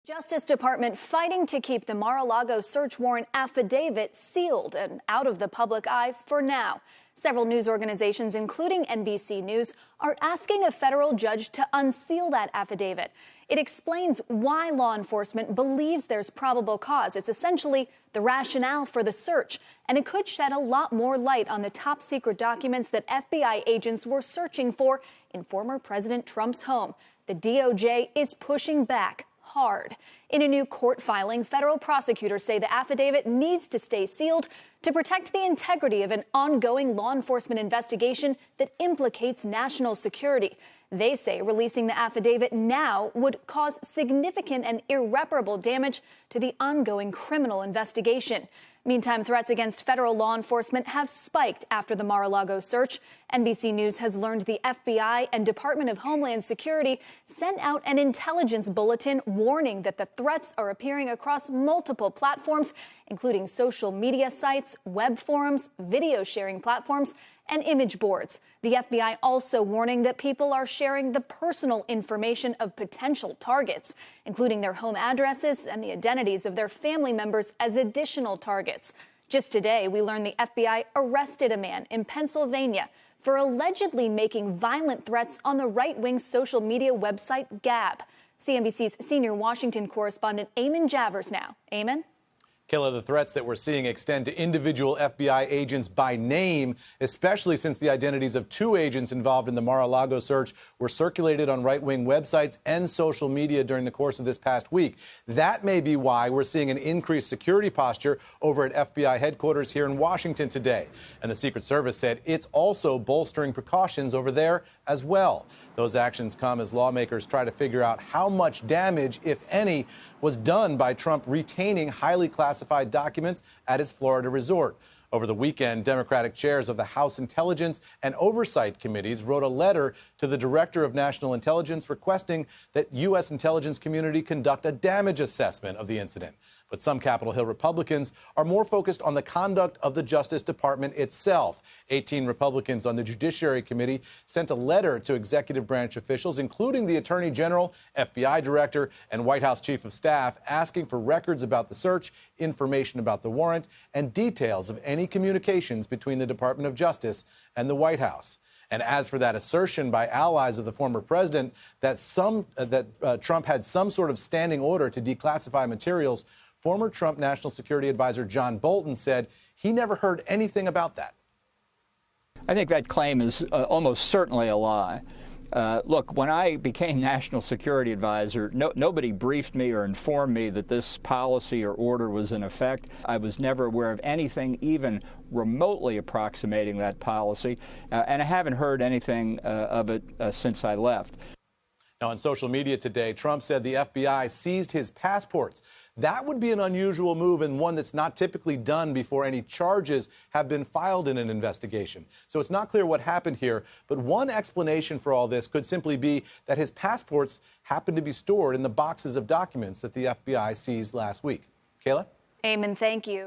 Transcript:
Justice Department fighting to keep the Mar-A-Lago search warrant affidavit sealed and out of the public eye for now. Several news organizations, including NBC News, are asking a federal judge to unseal that affidavit. It explains why law enforcement believes there's probable cause. It's essentially the rationale for the search, and it could shed a lot more light on the top secret documents that FBI agents were searching for in former President Trump's home. The DOJ is pushing back hard. In a new court filing, federal prosecutors say the affidavit needs to stay sealed to protect the integrity of an ongoing law enforcement investigation that implicates national security. They say releasing the affidavit now would cause significant and irreparable damage to the ongoing criminal investigation. Meantime, threats against federal law enforcement have spiked after the Mar-A-Lago search. NBC News has learned the FBI and Department of Homeland Security sent out an intelligence bulletin warning that the threats are appearing across multiple platforms, including social media sites, web forums, video sharing platforms, and image boards. The FBI also warning that people are sharing the personal information of potential targets, including their home addresses and the identities of their family members as additional targets. Just today, we learned the FBI arrested a man in Pennsylvania for allegedly making violent threats on the right-wing social media website Gab. CNBC's senior Washington correspondent Eamon Javers now. Eamon? Kayla, the threats that we're seeing extend to individual FBI agents by name, especially since the identities of two agents involved in the Mar-A-Lago search were circulated on right-wing websites and social media during the course of this past week. That may be why we're seeing an increased security posture over at FBI headquarters here in Washington today. And the Secret Service said it's also bolstering precautions over there as well. Those actions come as lawmakers try to figure out how much damage, if any, was done by Trump retaining highly classified documents at his Florida resort. Over the weekend, Democratic chairs of the House Intelligence and Oversight Committees wrote a letter to the Director of National Intelligence requesting that U.S. intelligence community conduct a damage assessment of the incident. But some Capitol Hill Republicans are more focused on the conduct of the Justice Department itself. 18 Republicans on the Judiciary Committee sent a letter to executive branch officials, including the Attorney General, FBI Director, and White House Chief of Staff, asking for records about the search, information about the warrant, and details of any communications between the Department of Justice and the White House. And as for that assertion by allies of the former president that Trump had some sort of standing order to declassify materials, former Trump National Security Advisor John Bolton said he never heard anything about that. I think that claim is almost certainly a lie. Look, when I became National Security Advisor, nobody briefed me or informed me that this policy or order was in effect. I was never aware of anything even remotely approximating that policy, and I haven't heard anything of it since I left. Now, on social media today, Trump said the FBI seized his passports. That would be an unusual move and one that's not typically done before any charges have been filed in an investigation. So it's not clear what happened here, but one explanation for all this could simply be that his passports happened to be stored in the boxes of documents that the FBI seized last week. Kayla? Eamon, thank you.